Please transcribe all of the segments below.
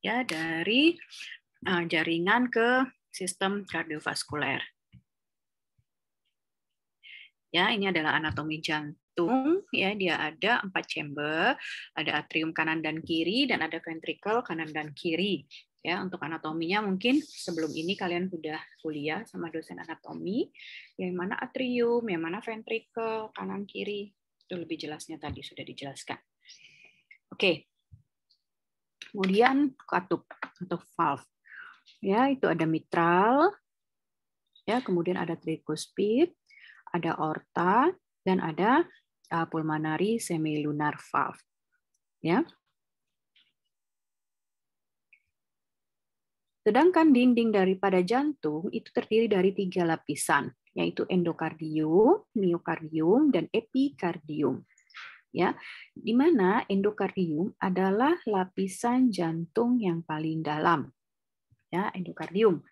ya dari jaringan ke sistem kardiovaskuler. Ya, ini adalah anatomi jantung. Ya, dia ada 4 chamber, ada atrium kanan dan kiri, dan ada ventricle kanan dan kiri. Ya, untuk anatominya mungkin sebelum ini kalian sudah kuliah sama dosen anatomi, yang mana atrium, yang mana ventricle kanan kiri. Itu lebih jelasnya tadi sudah dijelaskan. Oke. Kemudian katup atau valve. Ya, itu ada mitral. Ya, kemudian ada tricuspid, ada aorta, dan ada pulmonary semilunar valve. Ya. Sedangkan dinding daripada jantung itu terdiri dari 3 lapisan, yaitu endokardium, miokardium, dan epikardium. Ya, di mana endokardium adalah lapisan jantung yang paling dalam. Ya, endokardium.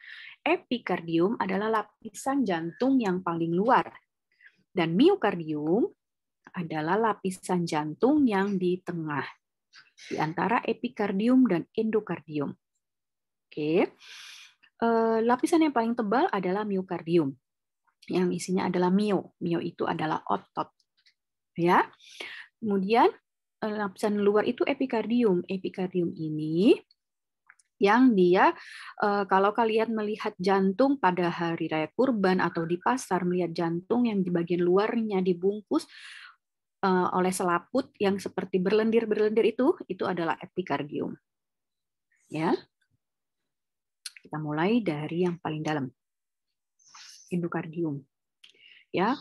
Epikardium adalah lapisan jantung yang paling luar. Dan miokardium adalah lapisan jantung yang di tengah, di antara epikardium dan endokardium. Oke. Lapisan yang paling tebal adalah miokardium, yang isinya adalah mio. Mio itu adalah otot. Ya. Kemudian lapisan luar itu epikardium. Epikardium ini yang dia, kalau kalian melihat jantung pada hari raya Kurban atau di pasar, melihat jantung yang di bagian luarnya dibungkus oleh selaput yang seperti berlendir-berlendir itu adalah epikardium. Ya. Kita mulai dari yang paling dalam. Endokardium. Ya.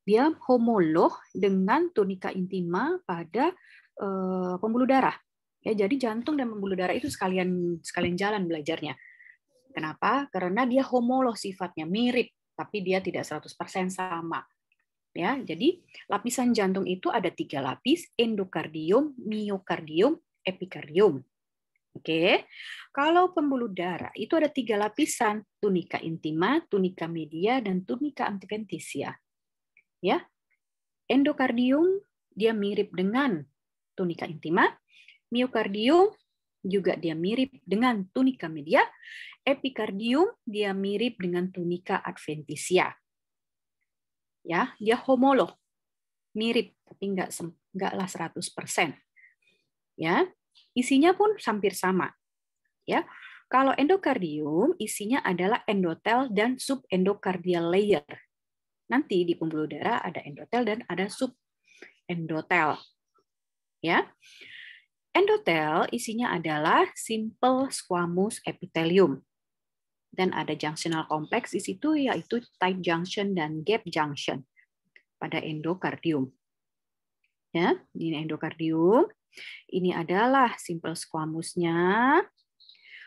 Dia homolog dengan tunika intima pada pembuluh darah. Ya, jadi jantung dan pembuluh darah itu sekalian jalan belajarnya. Kenapa? Karena dia homolog sifatnya, mirip, tapi dia tidak 100% sama. Ya, jadi lapisan jantung itu ada 3 lapis, endokardium, miokardium, epikardium. Oke. Kalau pembuluh darah itu ada 3 lapisan, tunika intima, tunika media, dan tunika adventitia. Ya. Endokardium dia mirip dengan tunika intima, miokardium juga dia mirip dengan tunika media, epikardium dia mirip dengan tunika adventitia. Ya, dia homolog, mirip tapi enggaklah 100%. Ya, isinya pun hampir sama. Ya, kalau endokardium isinya adalah endotel dan subendocardial layer. Nanti di pembuluh darah ada endotel dan ada subendotel. Ya. Endotel isinya adalah simple squamous epithelium. Dan ada junctional complex di situ, yaitu tight junction dan gap junction pada endokardium. Ya, ini endokardium. Ini adalah simple squamous-nya.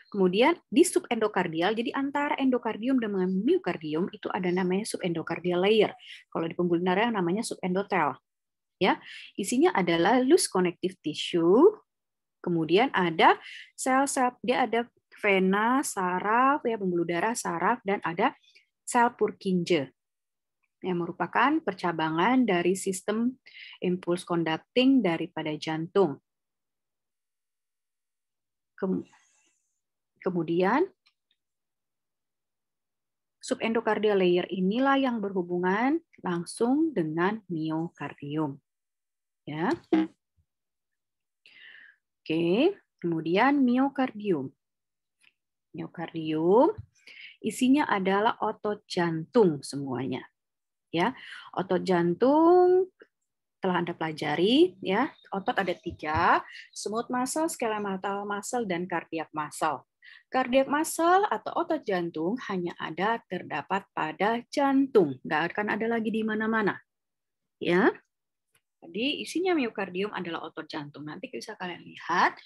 Kemudian di subendokardial, jadi antara endokardium dengan miokardium itu ada namanya subendocardial layer. Kalau di pembuluh darah namanya subendotel. Ya, isinya adalah loose connective tissue. Kemudian ada sel-sel, dia ada vena, saraf, ya pembuluh darah, saraf, dan ada sel Purkinje yang merupakan percabangan dari sistem impulse conducting daripada jantung. Kemudian subendocardial layer inilah yang berhubungan langsung dengan miokardium. Ya. Oke, kemudian miokardium. Miokardium isinya adalah otot jantung semuanya. Ya, otot jantung telah Anda pelajari. Ya, otot ada 3: smooth muscle, skeletal muscle, dan cardiac muscle. Cardiac muscle atau otot jantung hanya terdapat pada jantung, nggak akan ada lagi di mana-mana. Ya. Jadi isinya miokardium adalah otot jantung. Nanti bisa kalian lihat,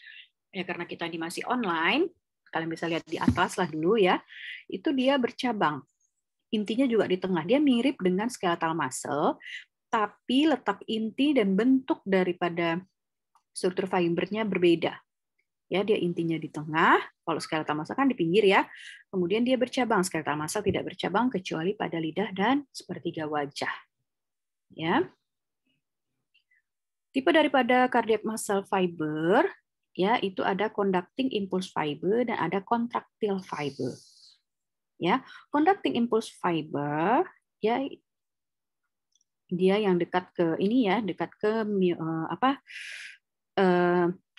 ya karena kita masih online, kalian bisa lihat di atlas lah dulu ya. Itu dia bercabang. Intinya juga di tengah. Dia mirip dengan skeletal muscle, tapi letak inti dan bentuk daripada struktur fibernya berbeda. Ya, dia intinya di tengah. Kalau skeletal muscle kan di pinggir ya. Kemudian dia bercabang. Skeletal muscle tidak bercabang kecuali pada lidah dan sepertiga wajah. Ya. Tipe daripada cardiac muscle fiber ya, itu ada conducting impulse fiber dan ada contractile fiber. Ya, conducting impulse fiber ya dia yang dekat ke ini ya, dekat ke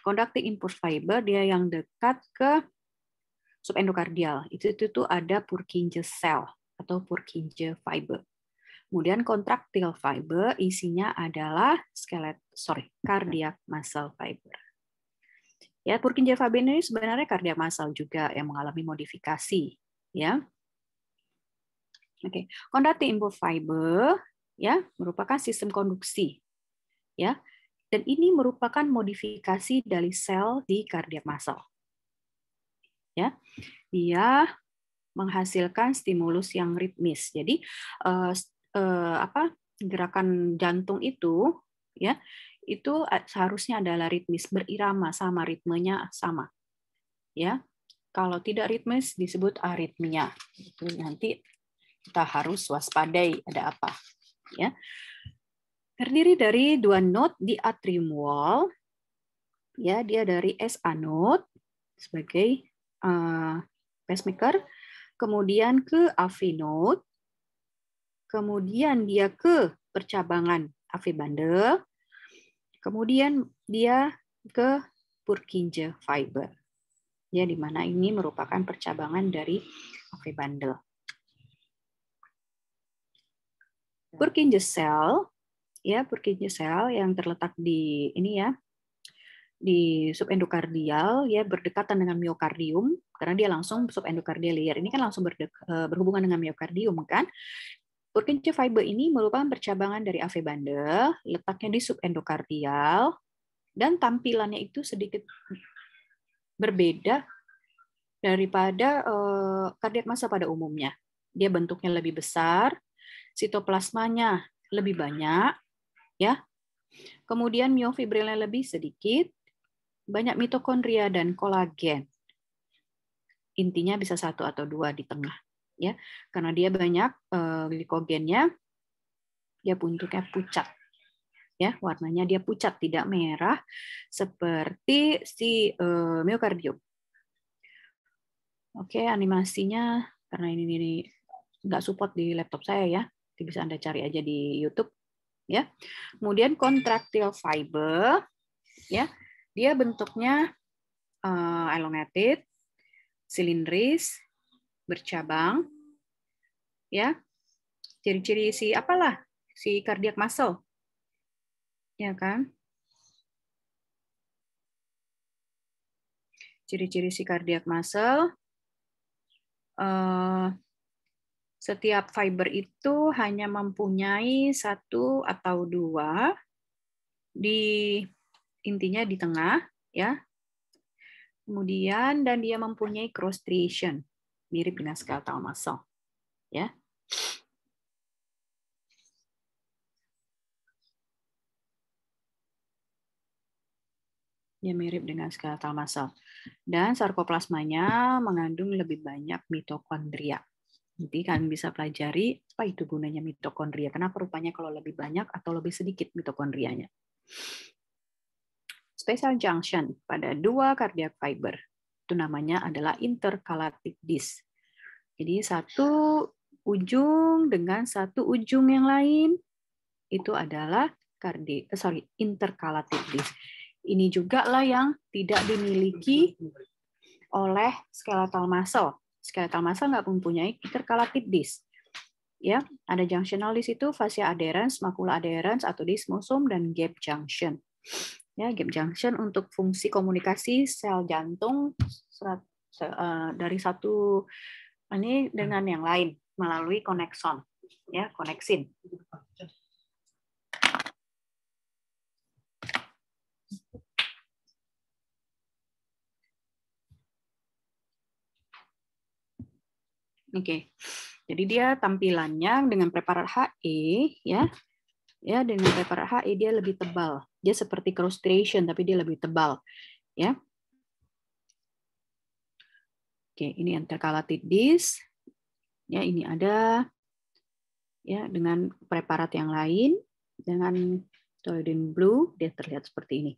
conducting impulse fiber dia yang dekat ke subendokardial. Itu tuh ada Purkinje cell atau Purkinje fiber. Kemudian contractile fiber isinya adalah cardiac muscle fiber. Ya, Purkinje fiber ini sebenarnya cardiac muscle juga yang mengalami modifikasi, ya. Oke, conducting impulse fiber ya merupakan sistem konduksi, ya. Dan ini merupakan modifikasi dari sel di cardiac muscle. Ya. Dia menghasilkan stimulus yang ritmis. Jadi gerakan jantung itu ya itu seharusnya adalah ritmis, berirama, sama ritmenya sama. Ya. Kalau tidak ritmis disebut aritmia. Itu nanti kita harus waspadai ada apa. Ya. Terdiri dari 2 node di atrium wall. Ya, dia dari SA node sebagai pacemaker, kemudian ke AV node, kemudian dia ke percabangan AV bundle, kemudian dia ke Purkinje fiber. Ya, di mana ini merupakan percabangan dari AV bundle. Purkinje cell, ya Purkinje cell yang terletak di ini ya, di subendokardial ya berdekatan dengan miokardium karena dia langsung subendokardial layer ini kan langsung berhubungan dengan miokardium kan. Purkinje fiber ini merupakan percabangan dari AV bundle, letaknya di subendokardial dan tampilannya itu sedikit berbeda daripada kardiak massa pada umumnya. Dia bentuknya lebih besar, sitoplasmanya lebih banyak ya. Kemudian miofibrilnya lebih sedikit, banyak mitokondria dan kolagen. Intinya bisa 1 atau 2 di tengah, ya, karena dia banyak glikogennya, dia bentuknya pucat, ya, warnanya dia pucat tidak merah seperti si miokardium. Oke, animasinya karena ini nggak support di laptop saya ya, bisa Anda cari aja di YouTube, ya. Kemudian contractile fiber, ya. Dia bentuknya elongated, silindris, bercabang, ya. Ciri-ciri si cardiac muscle, ya kan? Ciri-ciri si cardiac muscle, setiap fiber itu hanya mempunyai 1 atau 2 di intinya di tengah, ya. Kemudian dan dia mempunyai cross striation, mirip dengan skeletal muscle, ya. Dia mirip dengan skeletal muscle. Dan sarkoplasmanya mengandung lebih banyak mitokondria. Nanti kalian bisa pelajari apa itu gunanya mitokondria. Kenapa rupanya kalau lebih banyak atau lebih sedikit mitokondrianya. Special junction pada 2 cardiac fiber. Itu namanya adalah intercalated disc. Jadi satu ujung dengan satu ujung yang lain itu adalah intercalated disc. Ini juga lah yang tidak dimiliki oleh skeletal muscle. Skeletal muscle nggak mempunyai intercalated disc. Ya, ada junctional di situ, fascia adherens, macula adherens atau desmosome dan gap junction. Ya, gap junction untuk fungsi komunikasi sel jantung dari satu ini dengan yang lain melalui konekson, ya, koneksin. Oke, jadi dia tampilannya dengan preparat HE, ya dengan preparat HE dia lebih tebal. Dia seperti cross striation tapi dia lebih tebal, ya. Oke, ini intercalated disc, ya ini ada, ya dengan preparat yang lain dengan toluidine blue dia terlihat seperti ini.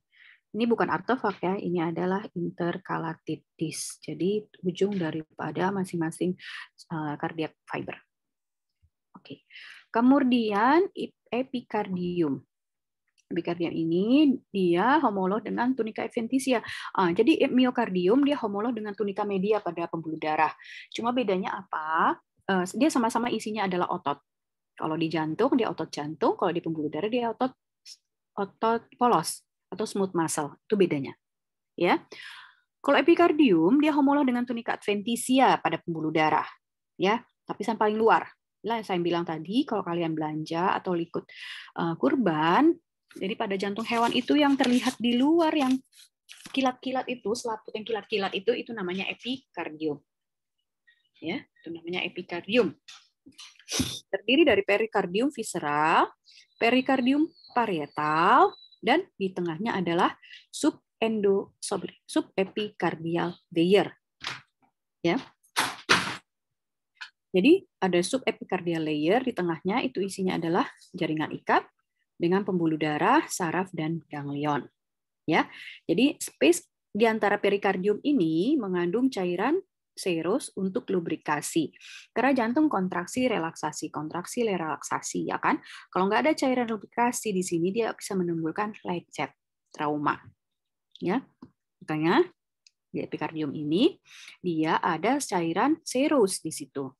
Ini bukan artefak ya, ini adalah intercalated disc. Jadi ujung daripada masing-masing cardiac fiber. Oke. Kemudian epicardium. Epicardium ini dia homolog dengan tunica adventitia. Jadi miokardium dia homolog dengan tunica media pada pembuluh darah. Cuma bedanya apa? Dia sama-sama isinya adalah otot. Kalau di jantung dia otot jantung, kalau di pembuluh darah dia otot polos atau smooth muscle. Itu bedanya. Ya. Kalau epikardium dia homolog dengan tunica adventitia pada pembuluh darah. Ya, lapisan paling luar. Lah saya bilang tadi kalau kalian belanja atau ikut kurban, jadi pada jantung hewan itu yang terlihat di luar yang kilat-kilat itu, selaput yang kilat-kilat itu namanya epikardium. Ya, itu namanya epikardium. Terdiri dari perikardium visceral, perikardium parietal, dan di tengahnya adalah subepicardial layer. Ya. Jadi ada subepicardial layer, di tengahnya itu isinya adalah jaringan ikat dengan pembuluh darah, saraf, dan ganglion. Ya, jadi space di antara perikardium ini mengandung cairan serus untuk lubrikasi. Karena jantung kontraksi, relaksasi, ya kan? Kalau nggak ada cairan lubrikasi di sini, dia bisa menimbulkan lecet, trauma. Ya, makanya di epikardium ini dia ada cairan serus di situ.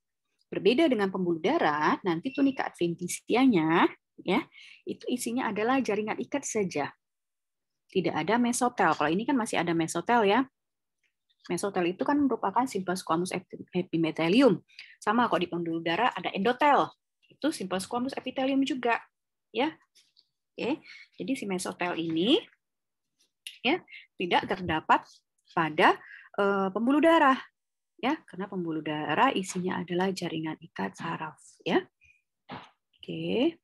Berbeda dengan pembuluh darah, nanti tunica adventitianya ya, itu isinya adalah jaringan ikat saja. Tidak ada mesotel. Kalau ini kan masih ada mesotel ya. Mesotel itu kan merupakan simple squamous epithelium. Sama kalau di pembuluh darah ada endotel. Itu simple squamous epithelium juga, ya. Oke. Jadi si mesotel ini ya tidak terdapat pada pembuluh darah. Ya, karena pembuluh darah isinya adalah jaringan ikat saraf, ya. Oke.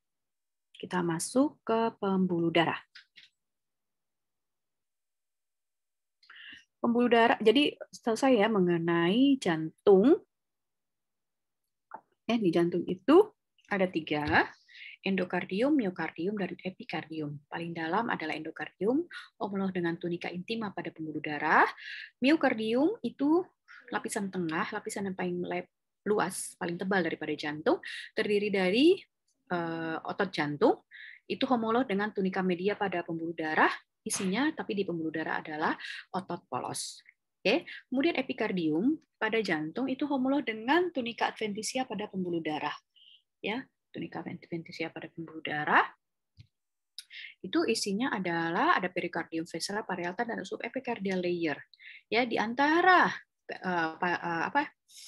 Kita masuk ke pembuluh darah. Pembuluh darah, jadi selesai ya mengenai jantung. Di jantung itu ada 3, endokardium, miokardium, dan epikardium. Paling dalam adalah endokardium, homolog dengan tunica intima pada pembuluh darah. Miokardium itu lapisan tengah, lapisan yang paling luas, paling tebal daripada jantung, terdiri dari otot jantung, itu homolog dengan tunica media pada pembuluh darah, isinya tapi di pembuluh darah adalah otot polos. Oke. Kemudian epikardium pada jantung itu homolog dengan tunica adventitia pada pembuluh darah. Ya, tunica adventitia pada pembuluh darah. Itu isinya adalah ada perikardium visceral, parietal, dan subepicardial layer. Ya, di antara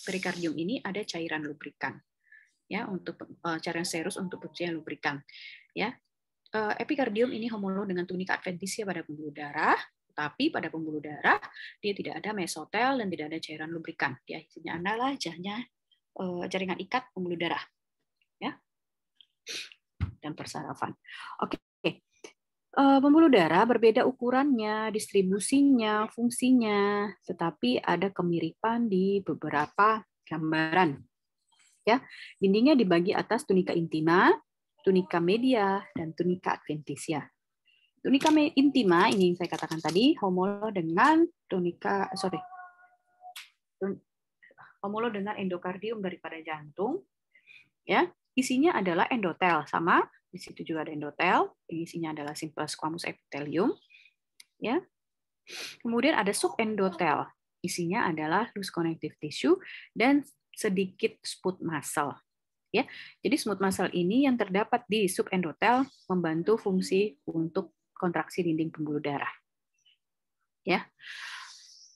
perikardium ini ada cairan lubrikan. Ya, untuk cairan serus untuk pencucian lubrikan. Ya, epikardium ini homolog dengan tunica adventitia pada pembuluh darah, tapi pada pembuluh darah dia tidak ada mesotel dan tidak ada cairan lubrikan. Dia isinya adalah jaringan ikat pembuluh darah, ya, dan persarafan. Oke. Pembuluh darah berbeda ukurannya, distribusinya, fungsinya, tetapi ada kemiripan di beberapa gambaran. Ya, dindingnya dibagi atas tunica intima, tunica media, dan tunica adventitia. Tunica intima ini yang saya katakan tadi homolog dengan homolog dengan endokardium daripada jantung. Ya, isinya adalah endotel, sama di situ juga ada endotel, isinya adalah simple squamous epithelium. Ya. Kemudian ada subendotel, isinya adalah loose connective tissue dan sedikit smooth muscle. Ya, jadi smooth muscle ini yang terdapat di subendotel membantu fungsi untuk kontraksi dinding pembuluh darah. Ya,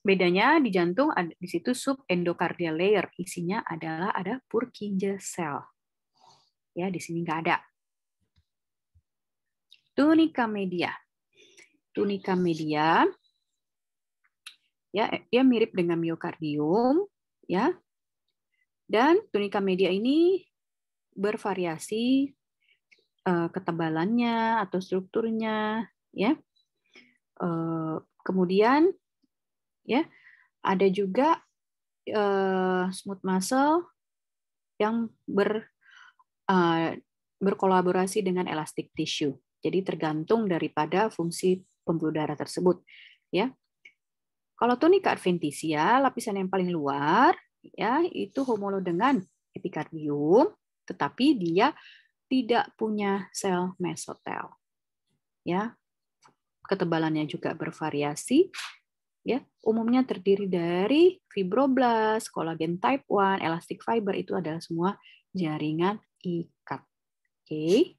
bedanya di jantung ada di situ subendocardial layer, isinya adalah ada Purkinje cell. Ya, di sini nggak ada. Tunica media. Tunica media, ya, dia mirip dengan miokardium, ya. Dan tunica media ini bervariasi ketebalannya atau strukturnya, ya. Kemudian, ya, ada juga smooth muscle yang berkolaborasi dengan elastic tissue. Jadi tergantung daripada fungsi pembuluh darah tersebut. Ya, kalau tunika adventitia, lapisan yang paling luar, ya itu homolog dengan epikardium, tetapi dia tidak punya sel mesotel. Ya, ketebalannya juga bervariasi. Ya, umumnya terdiri dari fibroblast, kolagen type 1, elastic fiber, itu adalah semua jaringan ikat. Oke.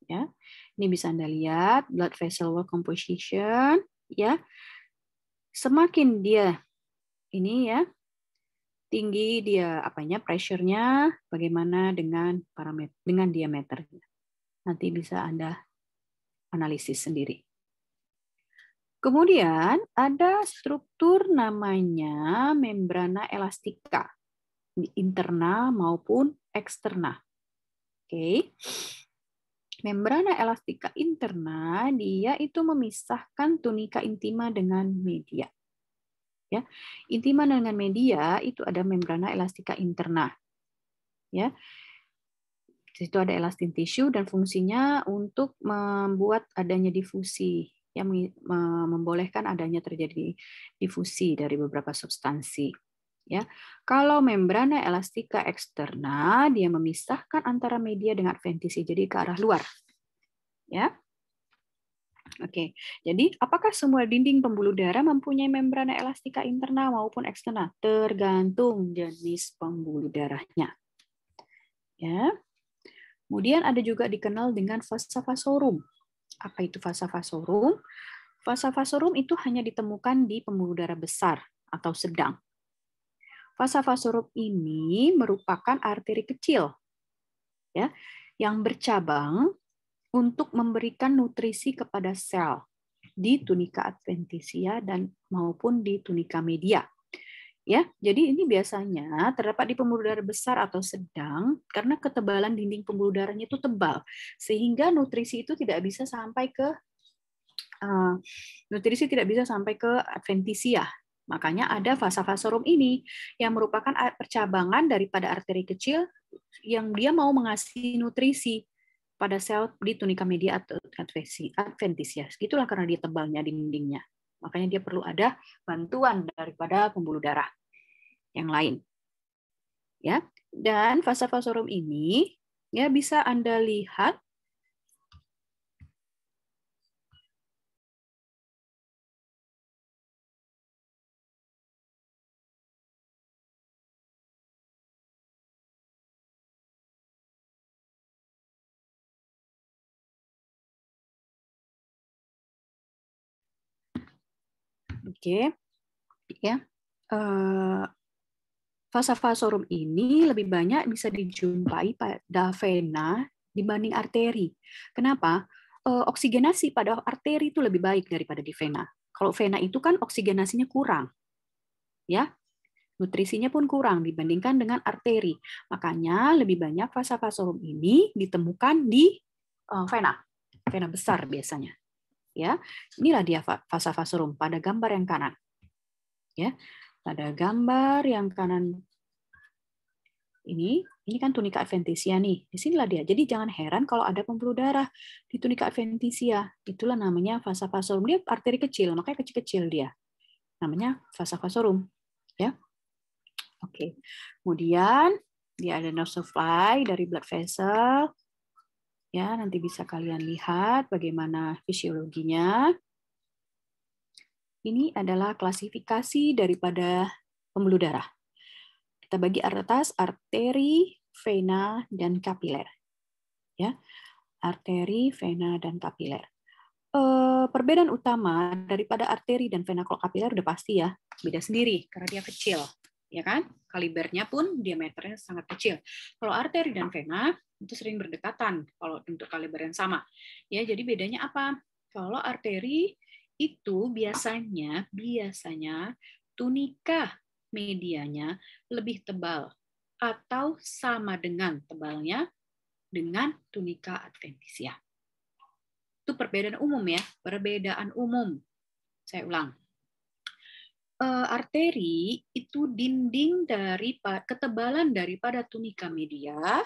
Ya. Ini bisa Anda lihat blood vessel wall composition, ya. Semakin dia ini ya tinggi dia pressure-nya, bagaimana dengan parameter dengan diameternya. Nanti bisa Anda analisis sendiri. Kemudian ada struktur namanya membrana elastika, interna maupun eksterna. Oke. Membrana elastika interna dia itu memisahkan tunika intima dengan media. Ya. Intima dengan media itu ada membrana elastika interna. Ya. Di situ ada elastin tisu dan fungsinya untuk membuat adanya difusi, yang membolehkan adanya terjadi difusi dari beberapa substansi. Ya, kalau membrana elastika eksterna dia memisahkan antara media dengan adventisi, jadi ke arah luar. Ya, oke. Jadi apakah semua dinding pembuluh darah mempunyai membrana elastika interna maupun eksterna? Tergantung jenis pembuluh darahnya. Ya. Kemudian ada juga dikenal dengan vasa vasorum. Apa itu vasa vasorum? Vasa vasorum itu hanya ditemukan di pembuluh darah besar atau sedang. Vasa vasorum ini merupakan arteri kecil ya, yang bercabang untuk memberikan nutrisi kepada sel di tunika adventitia dan maupun di tunika media. Ya, jadi ini biasanya terdapat di pembuluh darah besar atau sedang karena ketebalan dinding pembuluh darahnya itu tebal, sehingga nutrisi itu tidak bisa sampai ke adventitia. Makanya ada vasa vasorum ini yang merupakan percabangan daripada arteri kecil yang dia mau mengasih nutrisi pada sel di tunika media atau adventitia. Itulah karena dia tebalnya dindingnya. Makanya dia perlu ada bantuan daripada pembuluh darah yang lain. Ya, dan vasa vasorum ini ya bisa Anda lihat ya. Vasa vasorum ini lebih banyak bisa dijumpai pada vena dibanding arteri. Kenapa? Oksigenasi pada arteri itu lebih baik daripada di vena. Kalau vena itu kan oksigenasinya kurang, ya, nutrisinya pun kurang dibandingkan dengan arteri. Makanya lebih banyak vasa vasorum ini ditemukan di vena besar biasanya. Ya, inilah dia vasa vasorum pada gambar yang kanan. Ya, pada gambar yang kanan ini kan tunika adventitia nih. Disinilah dia. Jadi jangan heran kalau ada pembuluh darah di tunika adventitia. Itulah namanya vasa vasorum. Dia arteri kecil, makanya kecil-kecil dia. Namanya vasa vasorum. Ya. Oke. Kemudian dia ada nerve supply dari blood vessel. Ya, nanti bisa kalian lihat bagaimana fisiologinya. Ini adalah klasifikasi daripada pembuluh darah. Kita bagi atas arteri, vena, dan kapiler. Ya, arteri, vena, dan kapiler. Perbedaan utama daripada arteri dan vena, kalau kapiler udah pasti ya, beda sendiri karena dia kecil, ya kan? Kalibernya pun diameternya sangat kecil. Kalau arteri dan vena itu sering berdekatan kalau untuk kaliber yang sama. Ya, jadi bedanya apa? Kalau arteri itu biasanya tunika medianya lebih tebal atau sama dengan tebalnya dengan tunika adventitia. Itu perbedaan umum ya, perbedaan umum. Saya ulang. Arteri itu dinding dari ketebalan daripada tunika media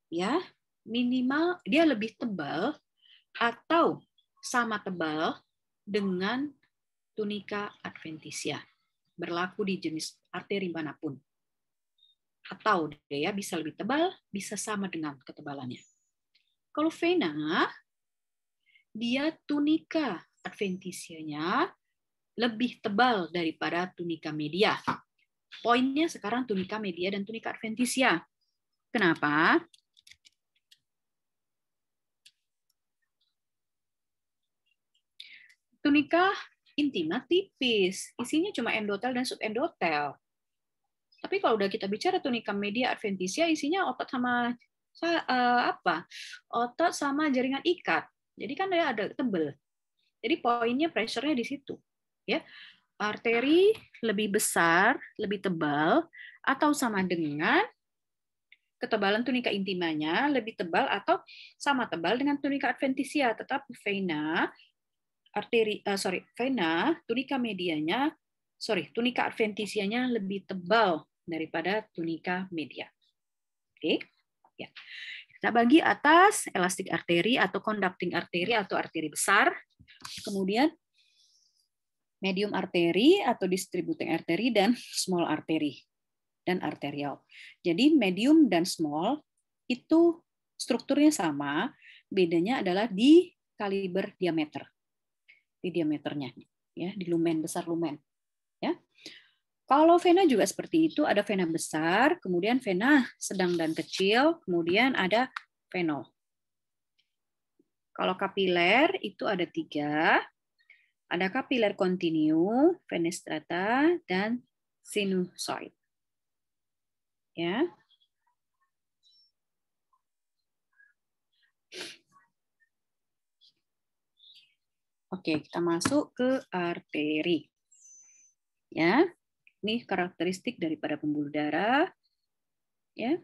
ya, minimal dia lebih tebal atau sama tebal dengan tunika adventitia. Berlaku di jenis arteri manapun. Atau dia bisa lebih tebal, bisa sama dengan ketebalannya. Kalau vena, dia tunika adventisianya lebih tebal daripada tunika media. Poinnya sekarang tunika media dan tunika adventisia. Kenapa? Tunika intima tipis, isinya cuma endotel dan subendotel. Tapi kalau udah kita bicara tunika media adventisia, isinya otot sama otot sama jaringan ikat. Jadi kan dia ada tebel. Jadi poinnya pressure-nya di situ. Ya, arteri lebih besar, lebih tebal, atau sama dengan ketebalan tunika intimanya lebih tebal atau sama tebal dengan tunika adventisia. Tetapi vena tunika adventisianya lebih tebal daripada tunika media. Oke, ya. Kita bagi atas elastic arteri atau conducting arteri atau arteri besar, kemudian medium arteri atau distributing arteri dan small arteri dan arterial. Jadi medium dan small itu strukturnya sama, bedanya adalah di kaliber diameter. Di diameternya ya, di lumen, besar lumen ya. Kalau vena juga seperti itu, ada vena besar, kemudian vena sedang dan kecil, kemudian ada venol. Kalau kapiler itu ada 3. Ada kapiler kontinu, fenestrata, dan sinusoid. Ya. Oke, kita masuk ke arteri. Ya. Ini karakteristik daripada pembuluh darah. Ya.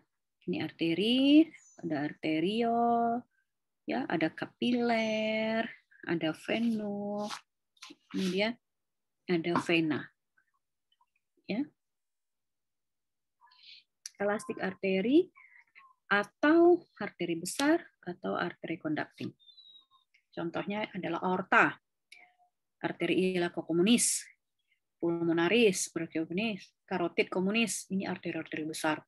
Ini arteri, ada arteriol, ya, ada kapiler, ada venul, kemudian ada vena. Ya. Elastik arteri atau arteri besar atau arteri conducting. Contohnya adalah aorta, arteri iliaco communis, pulmonaris, bronchiovenis, karotid communis. Ini arteri-arteri besar.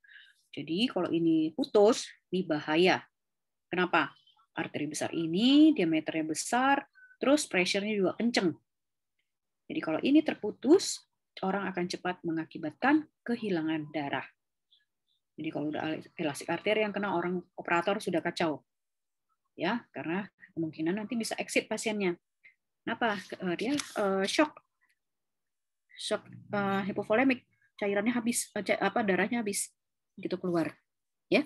Jadi kalau ini putus, ini bahaya. Kenapa? Arteri besar ini diameternya besar, terus pressure-nya juga kenceng. Jadi kalau ini terputus, orang akan cepat mengakibatkan kehilangan darah. Jadi kalau udah elastik arteri yang kena, orang operator sudah kacau. Ya, karena kemungkinan nanti bisa exit pasiennya. Kenapa? Dia shock hipovolemik, cairannya habis, darahnya habis gitu keluar. Ya.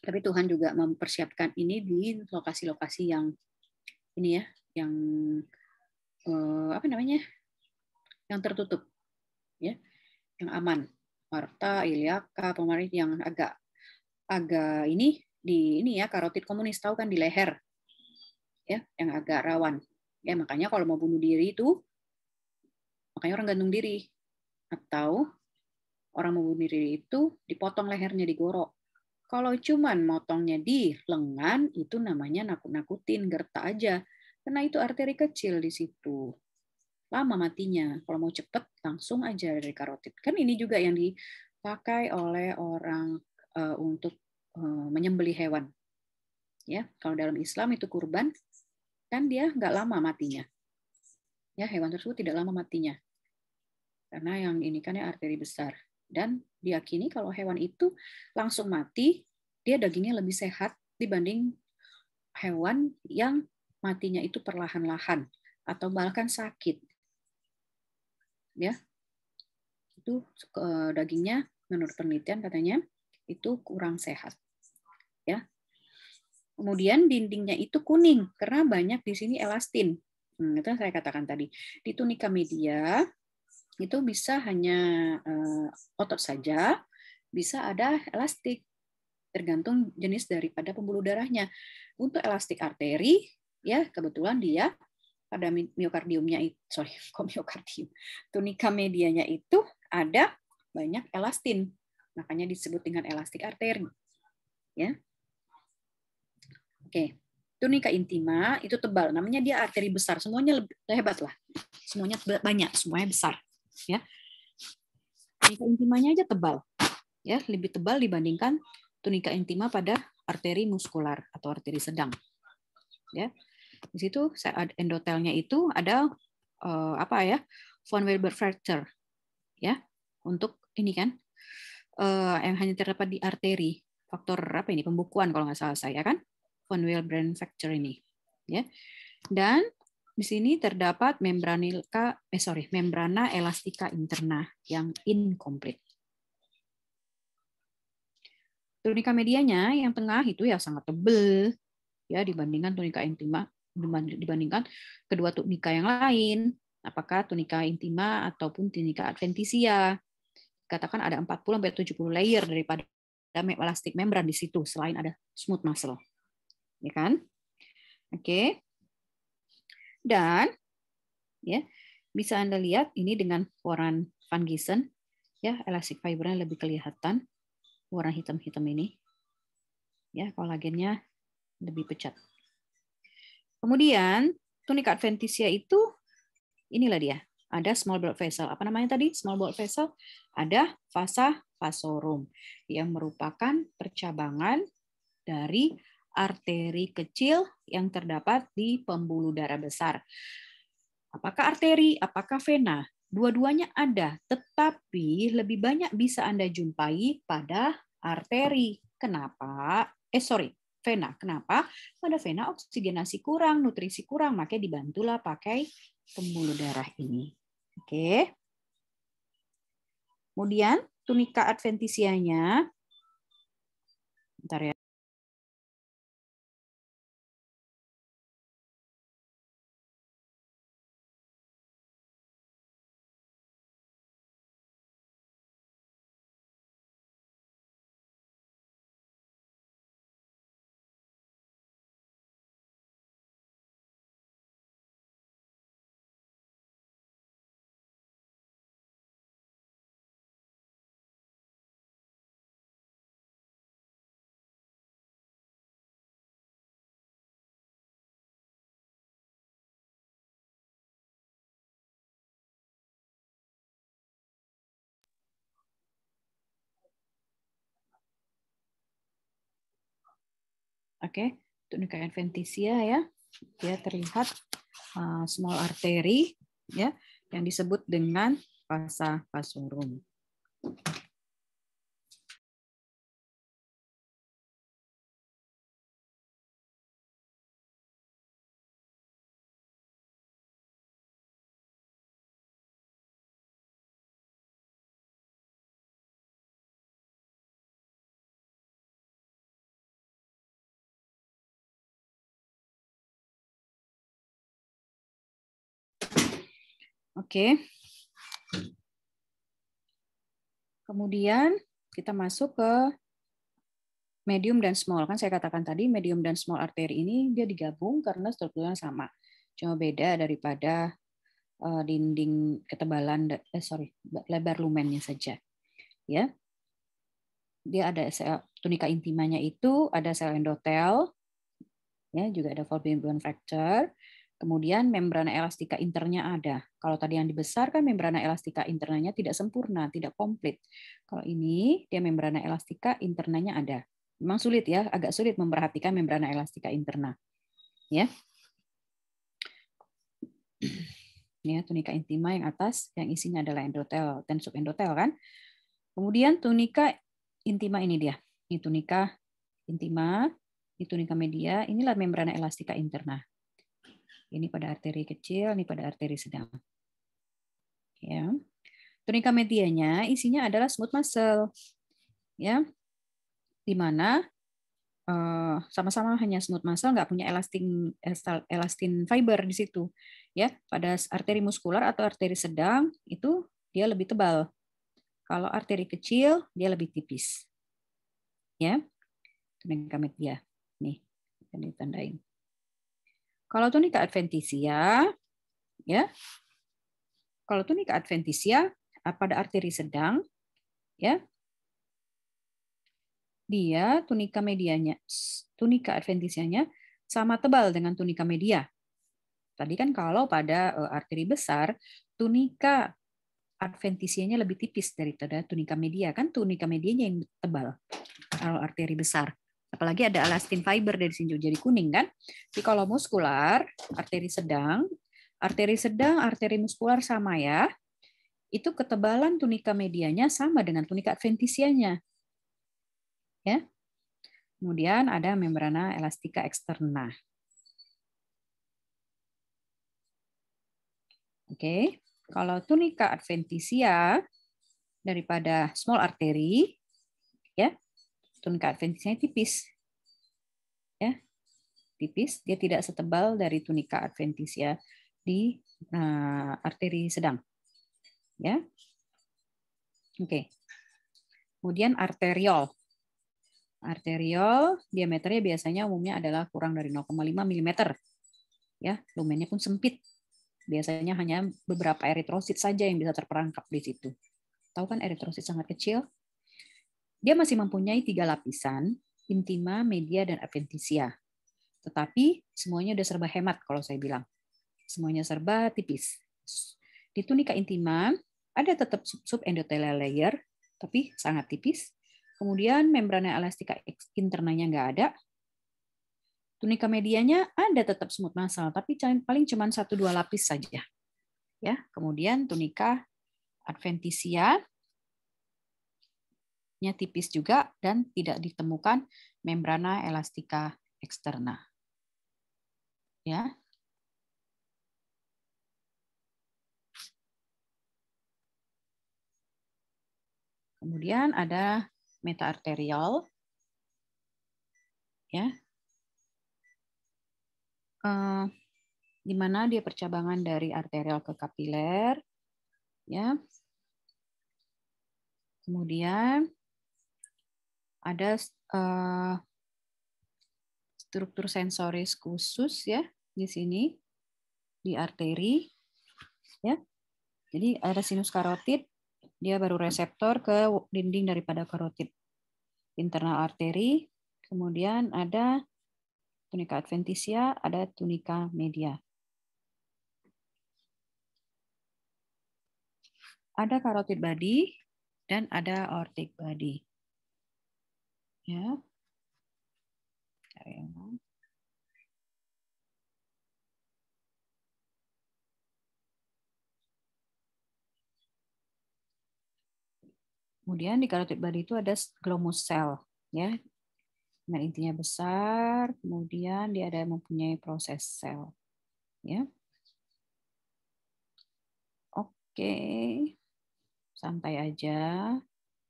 Tapi Tuhan juga mempersiapkan ini di lokasi-lokasi yang ini ya, yang yang tertutup, ya, yang aman. Aorta, iliaka, pulmonaris yang agak ini ya, karotid komunis, tahu kan, di leher, ya, yang agak rawan. Ya, makanya kalau mau bunuh diri itu, makanya orang gantung diri, atau orang mau bunuh diri itu dipotong lehernya, digorok. Kalau cuman motongnya di lengan, itu namanya nakut-nakutin, gerta aja, karena itu arteri kecil di situ. Lama matinya. Kalau mau cepet, langsung aja dari karotid. Kan ini juga yang dipakai oleh orang untuk menyembelih hewan. Ya, kalau dalam Islam itu kurban, kan dia nggak lama matinya. Ya, hewan tersebut tidak lama matinya. Karena yang ini kan ya arteri besar. Dan diyakini kalau hewan itu langsung mati, dia dagingnya lebih sehat dibanding hewan yang matinya itu perlahan-lahan atau bahkan sakit. Ya, itu dagingnya menurut penelitian katanya itu kurang sehat. Ya. Kemudian dindingnya itu kuning karena banyak di sini elastin. Itu yang saya katakan tadi. Di tunika media itu bisa hanya otot saja, bisa ada elastik, tergantung jenis daripada pembuluh darahnya. Untuk elastik arteri, ya kebetulan dia pada miokardiumnya itu, tunika medianya itu ada banyak elastin, makanya disebut dengan elastik arteri. Ya, oke, tunika intima itu tebal, namanya dia arteri besar, semuanya lebih hebat lah, semuanya banyak, semuanya besar, ya. Tunika intimanya aja tebal, ya, lebih tebal dibandingkan tunika intima pada arteri muskular atau arteri sedang, ya. Di situ endotelnya itu ada apa ya, von Willebrand fracture, ya, untuk ini kan yang hanya terdapat di arteri, faktor apa ini, pembukuan kalau nggak salah saya kan, von Willebrand fracture ini, ya. Dan di sini terdapat membrana elastica interna yang incomplete. Tunika medianya yang tengah itu ya sangat tebal, ya, dibandingkan tunika intima, dibandingkan kedua tunika yang lain, apakah tunika intima ataupun tunika adventitia. Katakan ada 40-70 layer daripada elastic membran di situ, selain ada smooth muscle, ya kan? Oke. Dan ya, bisa Anda lihat ini dengan Warren Van Giesen, ya, elastic fibernya lebih kelihatan, warna hitam-hitam ini, ya, kolagennya lebih pecat. Kemudian tunika adventitia itu inilah dia, ada small blood vessel. Apa namanya tadi? Small blood vessel. Ada vasa vasorum yang merupakan percabangan dari arteri kecil yang terdapat di pembuluh darah besar. Apakah arteri, apakah vena? Dua-duanya ada, tetapi lebih banyak bisa Anda jumpai pada arteri. Kenapa? Vena. Kenapa? Pada vena oksigenasi kurang, nutrisi kurang, makanya dibantulah pakai pembuluh darah ini. Oke. Kemudian tunika adventisianya, bentar ya. Oke, tunika adventisia ya, dia terlihat small artery ya, yang disebut dengan vasa vasorum. Oke. Kemudian kita masuk ke medium dan small. Kan saya katakan tadi medium dan small arteri ini dia digabung karena strukturnya sama. Cuma beda daripada dinding ketebalan lebar lumennya saja. Ya. Dia ada sel tunika intimanya itu ada sel endotel, ya, juga ada von Willebrand fracture. Kemudian membrana elastika internya ada. Kalau tadi yang dibesarkan membrana elastika internanya tidak sempurna, tidak komplit. Kalau ini dia membrana elastika internanya ada. Memang sulit ya, agak sulit memperhatikan membrana elastika interna. Ya. Ya, tunika intima yang atas yang isinya adalah endotel dan subendotel kan. Kemudian tunika intima ini dia. Ini tunika intima, ini tunika media, inilah membrana elastika interna. Ini pada arteri kecil, ini pada arteri sedang. Ya. Tunika medianya isinya adalah smooth muscle. Ya. Di mana sama-sama hanya smooth muscle, nggak punya elastin fiber di situ. Ya, pada arteri muskular atau arteri sedang itu dia lebih tebal. Kalau arteri kecil dia lebih tipis. Ya. Tunika media. Nih, ini ditandain. Kalau tunika adventisia, ya, kalau tunika adventisia pada arteri sedang, ya, dia tunika medianya, tunika adventisianya sama tebal dengan tunika media. Tadi kan kalau pada arteri besar, tunika adventisianya lebih tipis daripada tunika media. Kan tunika medianya yang tebal kalau arteri besar. Apalagi ada elastin fiber dari sini jadi kuning kan. Jadi kalau muskular, arteri sedang, arteri muskular sama ya. Itu ketebalan tunika medianya sama dengan tunika adventisianya. Ya. Kemudian ada membrana elastika eksterna. Oke, kalau tunika adventisia daripada small artery, ya, tunika adventisinya tipis, ya, tipis. Dia tidak setebal dari tunika adventisia di arteri sedang, ya. Oke. Kemudian arteriol. Arteriol diameternya biasanya umumnya adalah kurang dari 0,5 mm, ya, lumennya pun sempit. Biasanya hanya beberapa eritrosit saja yang bisa terperangkap di situ. Tahu kan eritrosit sangat kecil? Dia masih mempunyai 3 lapisan, intima, media, dan adventisia. Tetapi semuanya udah serba hemat kalau saya bilang. Semuanya serba tipis. Di tunika intima ada tetap subendothelial layer, tapi sangat tipis. Kemudian membrana elastika internanya nggak ada. Tunika medianya ada tetap smooth muscle, tapi paling cuma 1-2 lapis saja. Ya, kemudian tunika adventisia nya tipis juga dan tidak ditemukan membrana elastika eksterna. Ya. Kemudian ada metaarterial. Ya. Di mana dia percabangan dari arterial ke kapiler, ya. Kemudian ada struktur sensoris khusus ya di sini di arteri, ya. Jadi ada sinus karotid, dia baru reseptor ke dinding daripada karotid internal arteri. Kemudian ada tunika adventisia, ada tunika media. Ada carotid body dan ada aortic body. Ya. Kemudian di carotid body itu ada glomus cell, ya. Nah, intinya besar, kemudian dia ada mempunyai proses sel, ya. Oke, santai aja,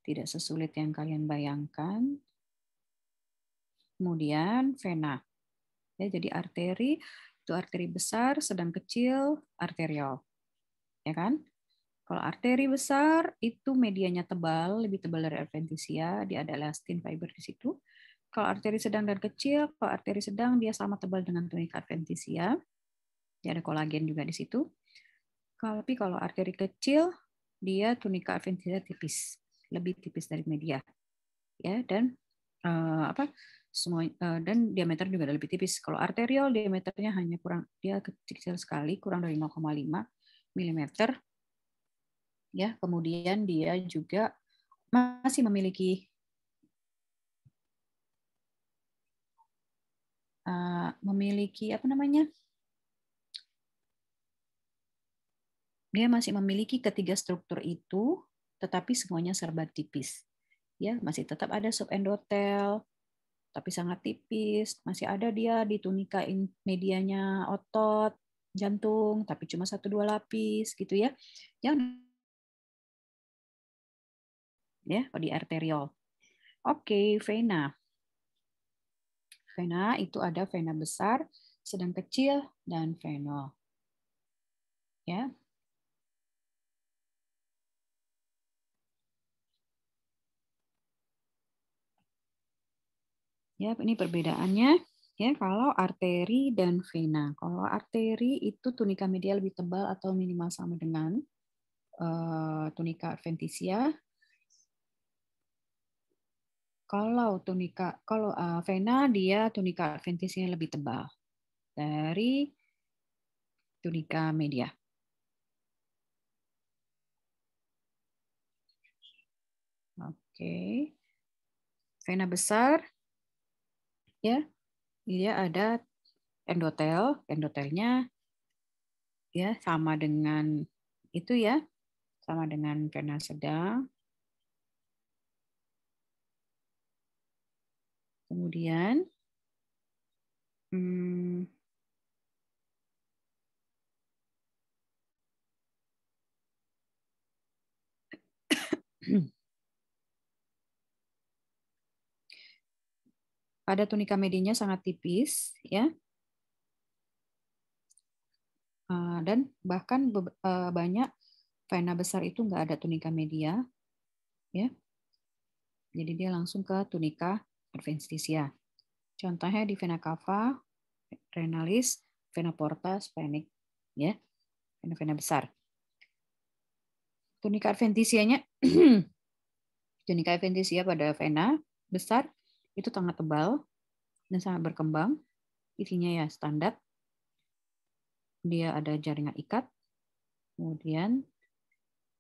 tidak sesulit yang kalian bayangkan. Kemudian vena, ya, jadi arteri itu arteri besar, sedang kecil, arteriol, ya kan? Kalau arteri besar itu medianya tebal, lebih tebal dari adventisia, dia ada elastin fiber di situ. Kalau arteri sedang dan kecil, kalau arteri sedang dia sama tebal dengan tunika adventisia, dia ada kolagen juga di situ. Tapi kalau arteri kecil, dia tunika adventisia tipis, lebih tipis dari media, ya, dan dan diameter juga lebih tipis. Kalau arteriol diameternya hanya dia kecil sekali, kurang dari 0,5 mm. Ya, kemudian dia juga masih memiliki dia masih memiliki ketiga struktur itu, tetapi semuanya serba tipis. Ya, masih tetap ada subendotel, tapi sangat tipis. Masih ada dia di tunika medianya otot, jantung, tapi cuma 1-2 lapis gitu ya. Yang ya di arteriol. Oke, vena. Vena itu ada vena besar, sedang kecil, dan venol. Ya. Ya, ini perbedaannya ya kalau arteri dan vena. Kalau arteri itu tunika media lebih tebal atau minimal sama dengan tunika adventisia. Kalau vena dia tunika adventisinya lebih tebal dari tunika media. Oke. Vena besar ya, dia ada endotel, endotelnya ya sama dengan itu ya, sama dengan vena sedang. Kemudian pada tunika medianya sangat tipis ya, dan bahkan banyak vena besar itu nggak ada tunika media ya, jadi dia langsung ke tunika adventisia. Contohnya di vena cava, renalis, vena porta, splenic ya, vena besar. Tunika adventisianya tunika adventisia pada vena besar itu sangat tebal dan sangat berkembang. Isinya ya standar. Dia ada jaringan ikat, kemudian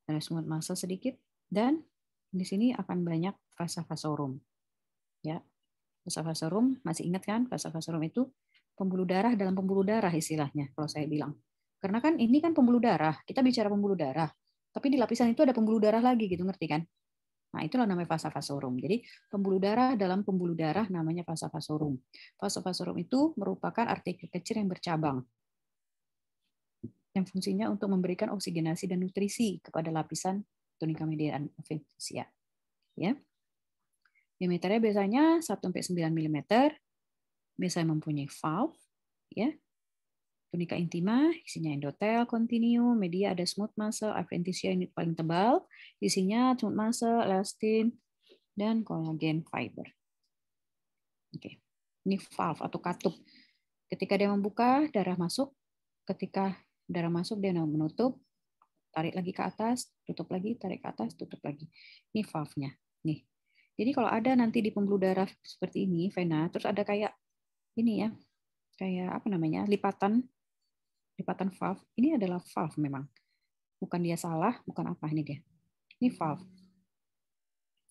ada smooth muscle sedikit, dan di sini akan banyak vasa vasorum. Ya, vasa vasorum masih ingat kan? Vasa vasorum itu pembuluh darah dalam pembuluh darah istilahnya kalau saya bilang. Karena kan ini kan pembuluh darah, kita bicara pembuluh darah, tapi di lapisan itu ada pembuluh darah lagi gitu, ngerti kan? Nah, itulah namanya vasa vasorum. Jadi pembuluh darah dalam pembuluh darah namanya vasa vasorum. Vasa vasorum itu merupakan arterikel kecil yang bercabang, yang fungsinya untuk memberikan oksigenasi dan nutrisi kepada lapisan tunika media adventisia. Ya. Diameternya biasanya 1-9 mm, biasanya mempunyai valve, ya. Tunika intima, isinya endotel, continuum, media ada smooth muscle, adventisia ini paling tebal, isinya smooth muscle, elastin, dan kolagen fiber. Oke. Ini valve atau katup. Ketika dia membuka, darah masuk. Ketika darah masuk, dia menutup, tarik lagi ke atas, tutup lagi, tarik ke atas, tutup lagi. Ini valve-nya. Nih. Jadi kalau ada nanti di pembuluh darah seperti ini, vena, terus ada kayak ini ya, kayak apa namanya, lipatan valve. Ini adalah valve memang. Bukan dia salah, bukan apa ini dia. Ini valve.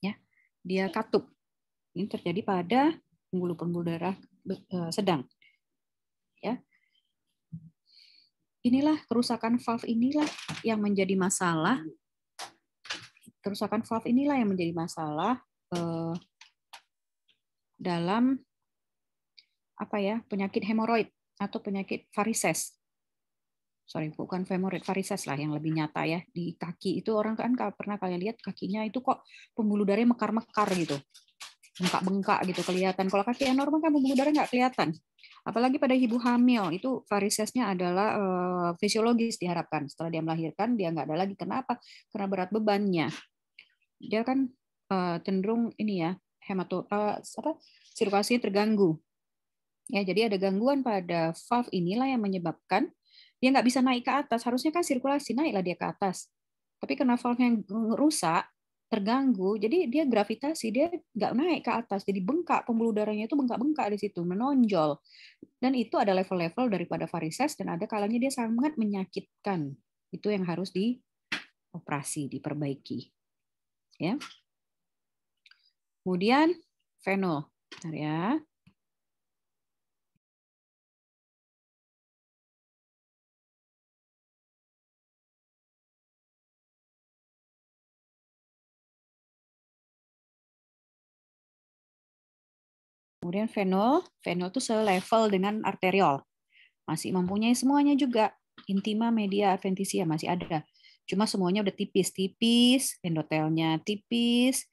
Ya. Dia katup. Ini terjadi pada pembuluh darah sedang. Ya. Inilah kerusakan valve inilah yang menjadi masalah. Kerusakan valve inilah yang menjadi masalah dalam apa ya, penyakit hemoroid atau penyakit varises. Sorry, bukan hemoroid, varises lah yang lebih nyata ya. Di kaki itu orang kan pernah kalian lihat kakinya itu kok pembuluh darahnya mekar-mekar gitu. Bengkak-bengkak gitu kelihatan. Kalau kaki yang normal kan pembuluh darah nggak kelihatan. Apalagi pada ibu hamil, itu varisesnya adalah fisiologis diharapkan. Setelah dia melahirkan, dia nggak ada lagi. Kenapa? Karena berat bebannya. Dia kan cenderung ini ya, sirkulasinya terganggu. Ya, jadi ada gangguan pada valve inilah yang menyebabkan dia nggak bisa naik ke atas. Harusnya kan sirkulasi, naiklah dia ke atas. Tapi karena valve yang rusak, terganggu, jadi dia gravitasi, dia nggak naik ke atas, jadi bengkak, pembuluh darahnya itu bengkak-bengkak di situ, menonjol. Dan itu ada level-level daripada varises, dan ada kalanya dia sangat menyakitkan. Itu yang harus dioperasi, diperbaiki. Ya. Kemudian venul. Bentar ya. Kemudian venul itu selevel dengan arteriol. Masih mempunyai semuanya juga. Intima, media, adventisia masih ada. Cuma semuanya udah tipis-tipis, endotelnya tipis,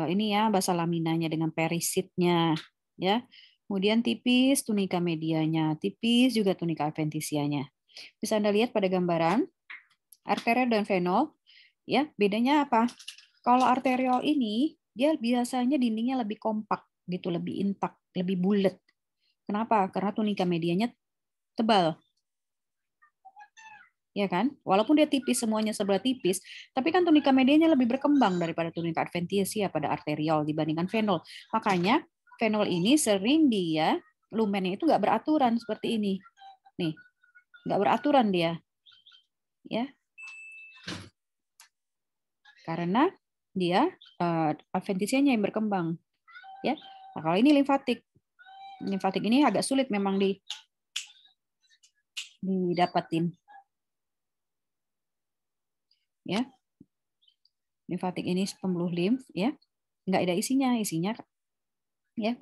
ini ya basa laminanya dengan perisitnya, ya. Kemudian tipis, tunika medianya tipis, juga tunika adventisianya. Bisa Anda lihat pada gambaran arteriol dan venul, ya. Bedanya apa? Kalau arteriol ini dia biasanya dindingnya lebih kompak gitu, lebih intak, lebih bulat. Kenapa? Karena tunika medianya tebal. Ya kan? Walaupun dia tipis, semuanya sebelah tipis, tapi kan tunika medianya lebih berkembang daripada tunika adventitia pada arteriol dibandingkan venul. Makanya venul ini sering dia lumennya itu nggak beraturan seperti ini. Nih, nggak beraturan dia, ya, karena dia adventisianya yang berkembang, ya. Nah, kalau ini limfatik ini agak sulit memang didapatin, ya. Limfatik ini pembuluh limf, ya, nggak ada isinya ya,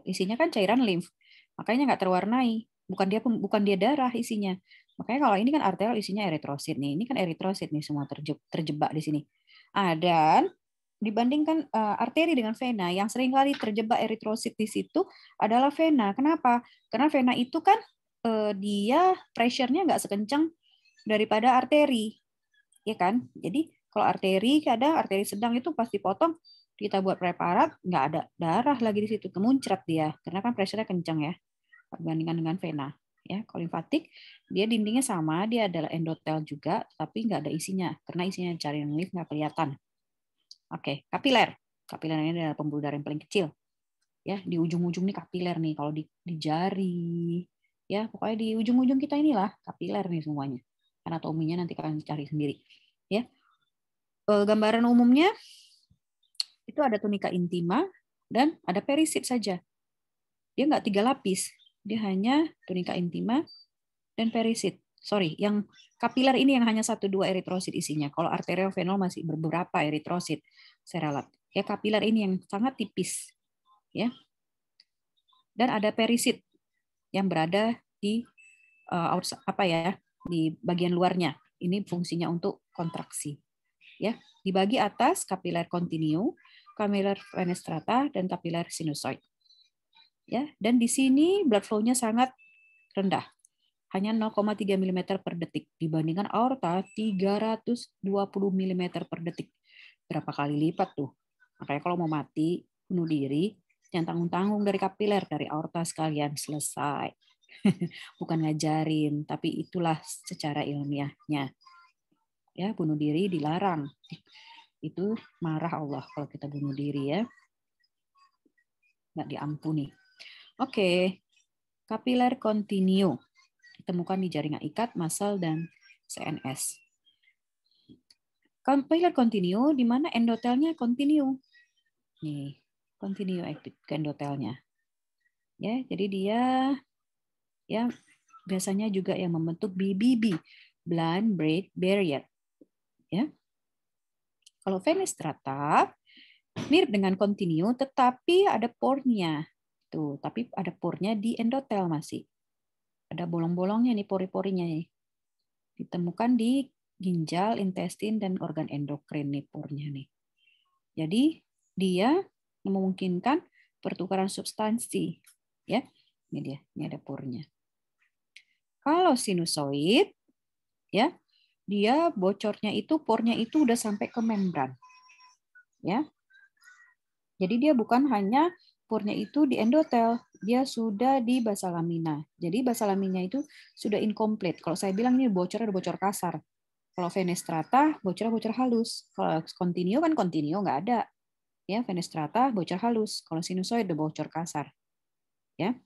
isinya kan cairan limf, makanya nggak terwarnai, bukan dia darah isinya. Makanya kalau ini kan arterial isinya eritrosit nih, ini kan eritrosit nih semua terjebak di sini. Dan dibandingkan arteri dengan vena, yang sering kali terjebak eritrosit di situ adalah vena. Kenapa? Karena vena itu kan dia pressure-nya nggak sekencang daripada arteri, ya kan? Jadi kalau arteri, kadang arteri sedang itu pas dipotong, kita buat preparat, nggak ada darah lagi di situ, kemuncrat dia, karena kan pressure-nya kencang ya, perbandingan dengan vena. Ya, kalau limfatik, dia dindingnya sama, dia adalah endotel juga, tapi nggak ada isinya, karena isinya cairan limf nggak kelihatan. Oke, kapiler. Kapiler ini adalah pembuluh darah yang paling kecil. Ya, di ujung-ujung nih kapiler nih, kalau di jari, ya pokoknya di ujung-ujung kita inilah kapiler nih semuanya. Anatominya nanti kalian cari sendiri. Ya, gambaran umumnya itu ada tunika intima dan ada perisit saja. Dia nggak 3 lapis, dia hanya tunika intima dan perisit. Sorry, yang kapiler ini yang hanya 1-2 eritrosit isinya. Kalau arteriovenol masih beberapa eritrosit seralat. Ya, kapiler ini yang sangat tipis, ya. Dan ada perisit yang berada di di bagian luarnya. Ini fungsinya untuk kontraksi. Ya, di bagi atas kapiler kontinu, kapiler fenestrata, dan kapiler sinusoid. Ya, dan di sini blood flow-nya sangat rendah, hanya 0,3 mm per detik dibandingkan aorta 320 mm per detik. Berapa kali lipat tuh? Makanya kalau mau mati, bunuh diri, jangan tanggung-tanggung dari kapiler, dari aorta sekalian, selesai. Bukan ngajarin, tapi itulah secara ilmiahnya. Ya, bunuh diri dilarang. Itu marah Allah kalau kita bunuh diri, ya. Nggak diampuni. Oke, kapiler kontinu ditemukan di jaringan ikat, muscle, dan CNS. Kapiler kontinu di mana endotelnya kontinu. Nih, kontinu endotelnya. Ya, jadi dia ya biasanya juga yang membentuk BBB, blood brain barrier. Ya. Kalau fenestrata mirip dengan kontinu, tetapi ada pore-nya. Tuh, tapi ada pore-nya di endotel masih. Ada bolong-bolongnya nih, pori-porinya nih. Ditemukan di ginjal, intestin, dan organ endokrin nih pore-nya nih. Jadi dia memungkinkan pertukaran substansi. Ya, ini dia, ini ada pore-nya. Kalau sinusoid, ya, dia bocornya itu, pore-nya itu udah sampai ke membran. Ya, jadi dia bukan hanya pore-nya itu di endotel, dia sudah di basa lamina. Jadi basa lamina itu sudah incomplete. Kalau saya bilang ini bocornya ada bocor kasar. Kalau fenestrata bocornya bocor halus. Kalau kontinu kan kontinu nggak ada. Ya, fenestrata bocor halus. Kalau sinusoid ada bocor kasar. Ya.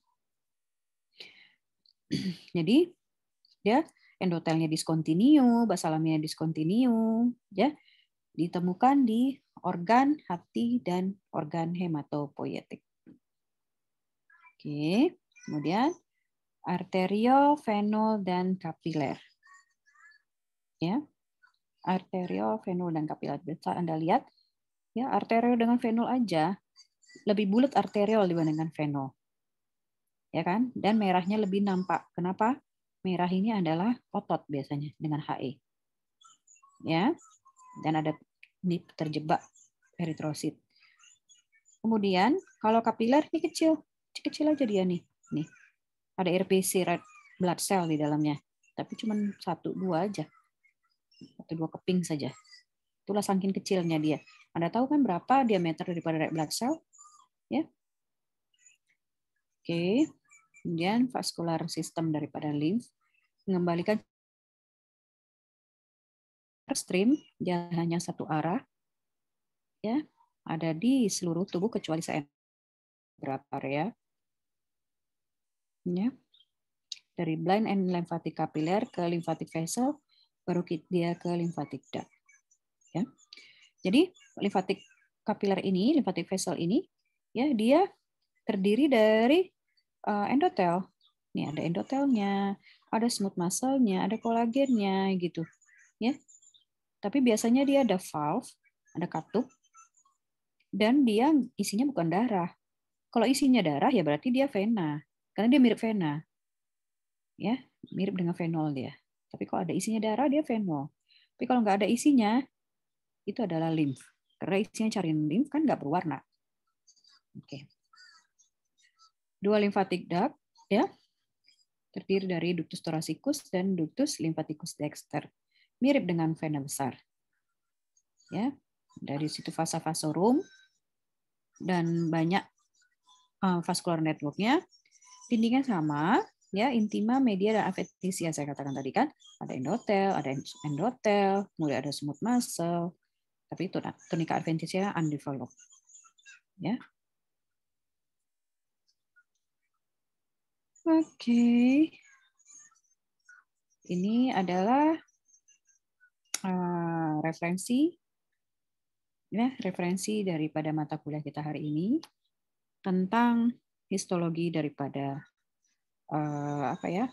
Jadi ya endotelnya diskontinu, basa lamina diskontinu, ya. Ditemukan di organ hati dan organ hematopoietik. Oke, kemudian arteriol, venul, dan kapiler. Ya, arteriol, venul, dan kapiler. Bisa Anda lihat, ya arteriol dengan venul aja lebih bulat arteriol dibandingkan venul, ya kan? Dan merahnya lebih nampak. Kenapa? Merah ini adalah otot biasanya dengan HE, ya. Dan ada ini terjebak eritrosit. Kemudian kalau kapiler ini kecil aja dia nih. Nih, ada RBC red blood cell di dalamnya, tapi cuma 1-2 aja, 1-2 keping saja. Itulah saking kecilnya dia. Anda tahu kan berapa diameter daripada red blood cell? Ya. Oke. Kemudian vascular system daripada lymph mengembalikan stream dia hanya satu arah, ya, ada di seluruh tubuh kecuali beberapa area, ya, dari blind and lymphatic capillary ke lymphatic vessel, baru dia ke lymphatic duct, ya. Jadi lymphatic capillary ini, lymphatic vessel ini, ya, dia terdiri dari endotel. Nih ada endotelnya, ada smooth muscle-nya, ada kolagennya gitu, ya. Tapi biasanya dia ada valve, ada katup, dan dia isinya bukan darah. Kalau isinya darah ya berarti dia vena, karena dia mirip vena, ya, mirip dengan venol dia. Tapi kalau ada isinya darah dia venol. Tapi kalau nggak ada isinya itu adalah lymph. Karena isinya cairan lymph kan nggak berwarna. Oke. Dua lymphatic duct, ya, terdiri dari ductus thoracicus dan ductus lymphaticus dexter. Mirip dengan vena besar. Ya, dari situ vasa vasorum dan banyak vascular network-nya. Dindingnya sama, ya, intima, media, dan adventitia saya katakan tadi kan. Ada endotel, kemudian ada smooth muscle, tapi itu tunica adventitia undeveloped. Ya. Oke. Ini adalah referensi, ya, referensi daripada mata kuliah kita hari ini tentang histologi daripada apa ya,